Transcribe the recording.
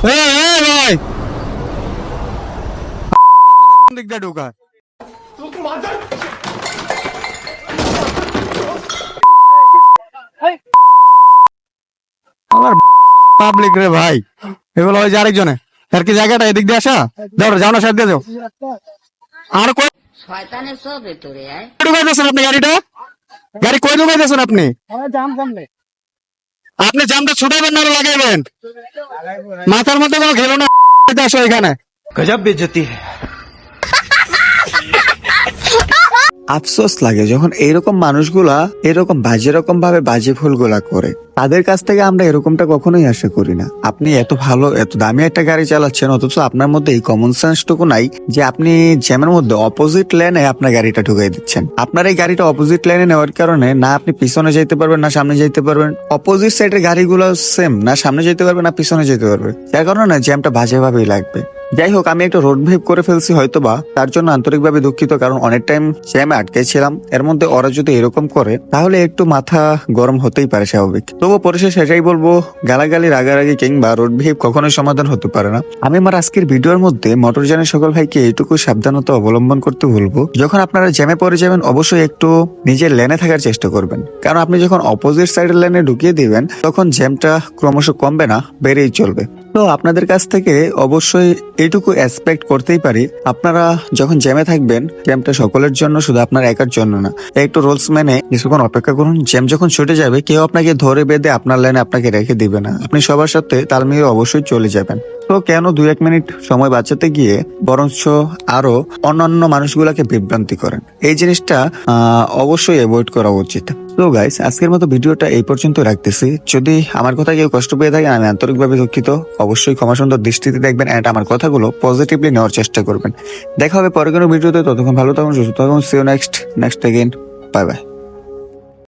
ভাই দিক দিয়ে ঢোকা আমার পাবলিক রে ভাই, এগুলো ওই যে আরেকজনে আর কি জায়গাটা এদিক দিয়ে আসা ধরো, যাও না সাইড দিয়ে যাও। আর কই শয়তানের সব ভেতরে আয়। ঢুকাইতেছেন আপনি গাড়িটা? গাড়ি কই ঢুকাইতেছেন আপনি? আপনি জামটা ছুটাবেন না লাগাইবেন? মাথার মধ্যে কোনো ঘেলো না আসো এখানে। गजब बेइज्जती है। আফসোস লাগে যখন এইরকম মানুষগুলা এরকম বাজে রকম ভাবে বাজে ভুলগুলা করে। তাদের কাছ থেকে আমরা এরকমটা কখনোই আশা করি না। আপনি এত ভালো এত দামি একটা গাড়ি চালাচ্ছেন, অথচ আপনার মধ্যে এই কমন সেন্সটুকু নাই যে আপনি জ্যামের মধ্যে অপোজিট লেনে আপনার গাড়িটা ঢুকাই দিচ্ছেন। আপনার এই গাড়িটা অপোজিট লেনে নেওয়ার কারণে না আপনি পিছনে যাইতে পারবেন না সামনে যাইতে পারবেন। অপোজিট সাইডের গাড়িগুলো সেম, না সামনে যেতে পারবে না পিছনে যেতে পারবে, যার কারণে জ্যামটা বাজেভাবেই লাগবে। যাই হোক, আমি একটা রোড ভেপ করে ফেলছি হয়তোবা, তার জন্য আন্তরিকভাবে দুঃখিত, কারণ অনেক টাইম জ্যামে আটকেছিলাম। এর মধ্যে ওরা যদি এরকম করে তাহলে একটু মাথা গরম হতেই পারে, স্বাভাবিক। তবুও পরিশেষে সেটাই বলবো, গালাগালি রাগারাগি কিংবা রোড ভেপ কখনোই সমাধান হতে পারে না। আমি আমার আজকের ভিডিওর মধ্যে মোটরযানের সকল ভাইকে এইটুকু সাবধানতা অবলম্বন করতে বলবো, যখন আপনারা জ্যামে পড়ে যাবেন অবশ্যই একটু নিজের লেনে থাকার চেষ্টা করবেন, কারণ আপনি যখন অপোজিট সাইডের লেনে ঢুকিয়ে দিবেন তখন জ্যামটা ক্রমশ কমবে না, বেড়েই চলবে। তো আপনাদের কাছ থেকে অবশ্যই এইটুকু এক্সপেক্ট করতেই পারি, আপনারা যখন জ্যামে থাকবেন জ্যামটা সকলের জন্য, শুধু আপনার একার জন্য না। একটু রুলস মেনে কিছুক্ষণ অপেক্ষা করুন। জ্যাম যখন ছুটে যাবে কেউ আপনাকে ধরে বেঁধে আপনার লাইনে আপনাকে রেখে দিবে না, আপনি সবার সাথে তাল মিলিয়ে অবশ্যই চলে যাবেন। তো কেন 2-1 মিনিট সময় বাঁচাতে গিয়ে বরঞ্চ আরো অন্যান্য মানুষগুলাকে বিভ্রান্তি করেন, এই জিনিসটা অবশ্যই অ্যাভয়েড করা উচিত। তো গাইস, আজকের মতো ভিডিওটা এই পর্যন্ত রাখতেছি। যদি আমার কথা কেউ কষ্ট পেয়ে থাকে আমি আন্তরিকভাবে দুঃখিত। অবশ্যই ক্ষমা সুন্দর দৃষ্টিতে দেখবেন এন্ড আমার কথাগুলো পজিটিভলি নেওয়ার চেষ্টা করবেন। দেখা হবে পরে কোনো ভিডিওতে, ততক্ষণ ভালো থাকুন, সুস্থ থাকুন। See you next again, bye by.